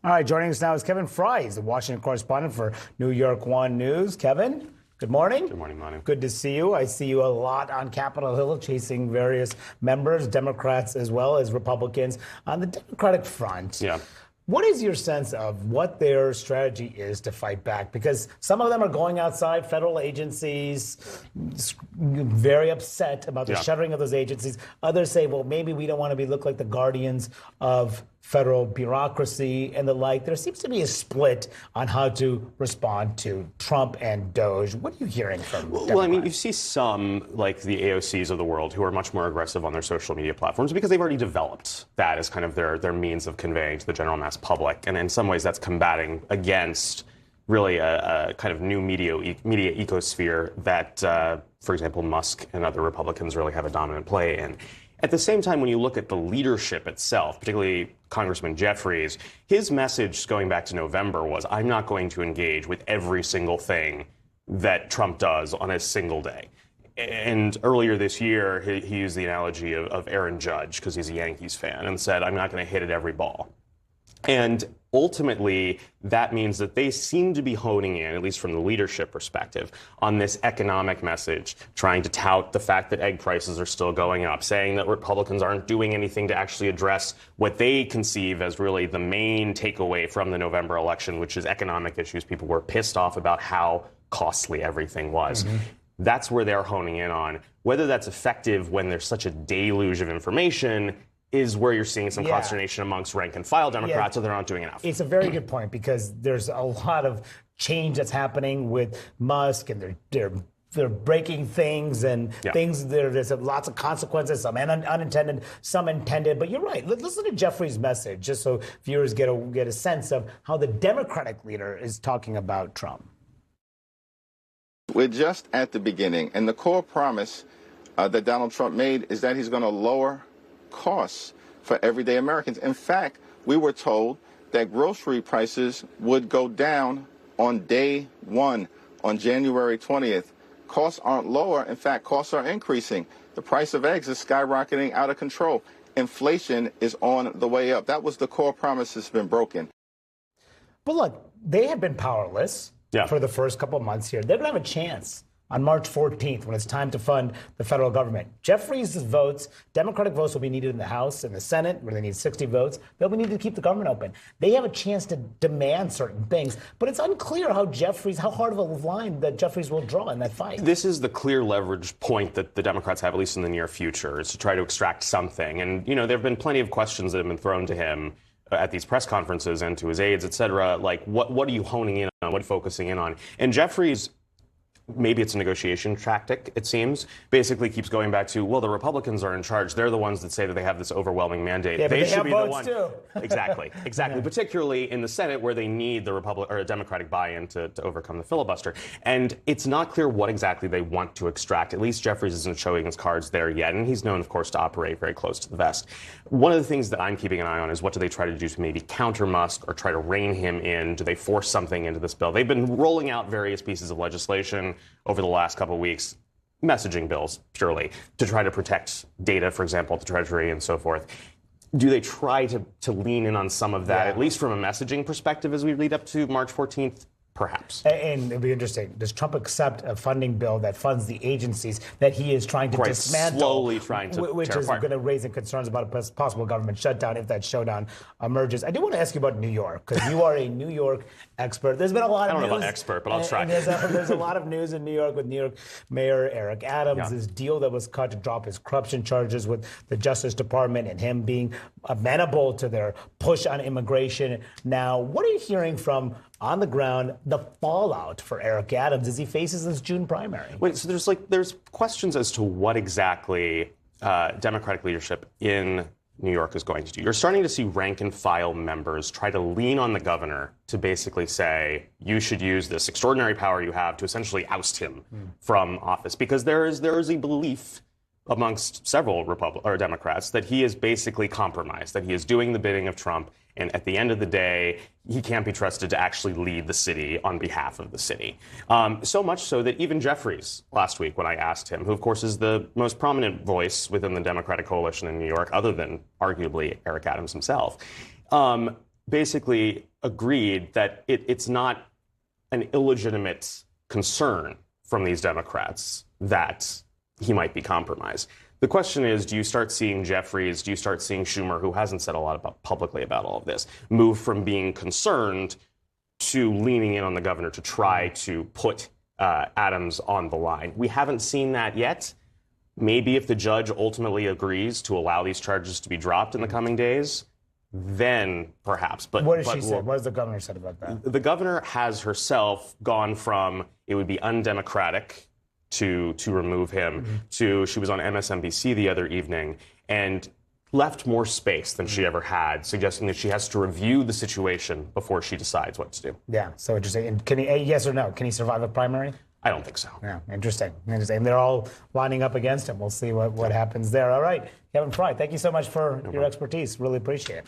All right, joining us now is Kevin Frey. He's the Washington correspondent for New York One News. Kevin, good morning. Good morning, Manu. Good to see you. I see you a lot on Capitol Hill chasing various members, Democrats as well as Republicans. On the Democratic front, what is your sense of what their strategy is to fight back? Because some of them are going outside federal agencies, very upset about the shuttering of those agencies. Others say, well, maybe we don't want to look like the guardians of federal bureaucracy and the like. There seems to be a split on how to respond to Trump and DOJ. What are you hearing from Democrats? Well, I mean, you see some, like the AOCs of the world, who are much more aggressive on their social media platforms because they've already developed that as kind of their means of conveying to the general mass public. And in some ways, that's combating against really a kind of new media ecosphere that, for example, Musk and other Republicans really have a dominant play in. At the same time, when you look at the leadership itself, particularly Congressman Jeffries, his message going back to November was, I'm not going to engage with every single thing that Trump does on a single day. And earlier this year, he used the analogy of Aaron Judge, because he's a Yankees fan, and said, I'm not going to hit it every ball. And ultimately, that means that they seem to be honing in, at least from the leadership perspective, on this economic message, trying to tout the fact that egg prices are still going up, saying that Republicans aren't doing anything to actually address what they conceive as really the main takeaway from the November election, which is economic issues. People were pissed off about how costly everything was. That's where they're honing in on. Whether that's effective when there's such a deluge of information is where you're seeing some consternation amongst rank and file Democrats, so they're not doing enough. It's a very good point, because there's a lot of change that's happening with Musk, and they're breaking things and things. There's lots of consequences, some unintended, some intended. But you're right. Listen to Jeffrey's message, just so viewers get a sense of how the Democratic leader is talking about Trump. We're just at the beginning, and the core promise that Donald Trump made is that he's going to lower costs for everyday Americans. In fact, we were told that grocery prices would go down on day one, on January 20th. Costs aren't lower. In fact, costs are increasing. The price of eggs is skyrocketing out of control. Inflation is on the way up. That was the core promise that's been broken. But look, they have been powerless for the first couple of months here. They're going to have a chance on March 14th, when it's time to fund the federal government. Jeffries' votes, Democratic votes, will be needed in the House and the Senate, where they need 60 votes. They'll be needed to keep the government open. They have a chance to demand certain things, but it's unclear how hard of a line that Jeffries will draw in that fight. This is the clear leverage point that the Democrats have, at least in the near future, is to try to extract something. And, you know, there have been plenty of questions that have been thrown to him at these press conferences and to his aides, et cetera. Like, what are you honing in on? What are you focusing in on? And Jeffries, maybe it's a negotiation tactic, it seems, basically keeps going back to, well, the Republicans are in charge. They're the ones that say that they have this overwhelming mandate. Yeah, they should have be votes the one. Too. Exactly. Particularly in the Senate, where they need the Democratic buy-in to overcome the filibuster. And it's not clear what exactly they want to extract. At least Jeffries isn't showing his cards there yet. And he's known, of course, to operate very close to the vest. One of the things that I'm keeping an eye on is, what do they try to do to maybe counter Musk or try to rein him in? Do they force something into this bill? They've been rolling out various pieces of legislation over the last couple of weeks, messaging bills purely, to try to protect data, for example, at the Treasury and so forth. Do they try to lean in on some of that, at least from a messaging perspective, as we lead up to March 14th? Perhaps. And it'll be interesting. Does Trump accept a funding bill that funds the agencies that he is trying to dismantle? Slowly trying to which is going to raise concerns about a possible government shutdown if that showdown emerges. I do want to ask you about New York, because you are a New York expert. There's been a lot of news. I don't know about expert, but I'll try. There's a lot of news in New York with New York Mayor Eric Adams, this deal that was cut to drop his corruption charges with the Justice Department, and him being amenable to their push on immigration. Now, what are you hearing from, on the ground, the fallout for Eric Adams as he faces this June primary? Wait, so there's questions as to what exactly Democratic leadership in New York is going to do. You're starting to see rank and file members try to lean on the governor to basically say, you should use this extraordinary power you have to essentially oust him from office, because there is a belief amongst several Democrats that he is basically compromised, that he is doing the bidding of Trump, and at the end of the day, he can't be trusted to actually lead the city on behalf of the city. So much so that even Jeffries last week, when I asked him, who of course is the most prominent voice within the Democratic coalition in New York, other than arguably Eric Adams himself, basically agreed that it's not an illegitimate concern from these Democrats that he might be compromised. The question is, do you start seeing Jeffries, do you start seeing Schumer, who hasn't said a lot publicly about all of this, move from being concerned to leaning in on the governor to try to put Adams on the line? We haven't seen that yet. Maybe if the judge ultimately agrees to allow these charges to be dropped in the coming days, then perhaps. But what did she say? What has the governor said about that? The governor has herself gone from it would be undemocratic to remove him to she was on MSNBC the other evening and left more space than she ever had, suggesting that she has to review the situation before she decides what to do. Yeah, so interesting. Can he, yes or no, can he survive a primary? I don't think so. Yeah, interesting. And they're all lining up against him. We'll see what happens there. All right, Kevin Frey, thank you so much for your expertise. Really appreciate it.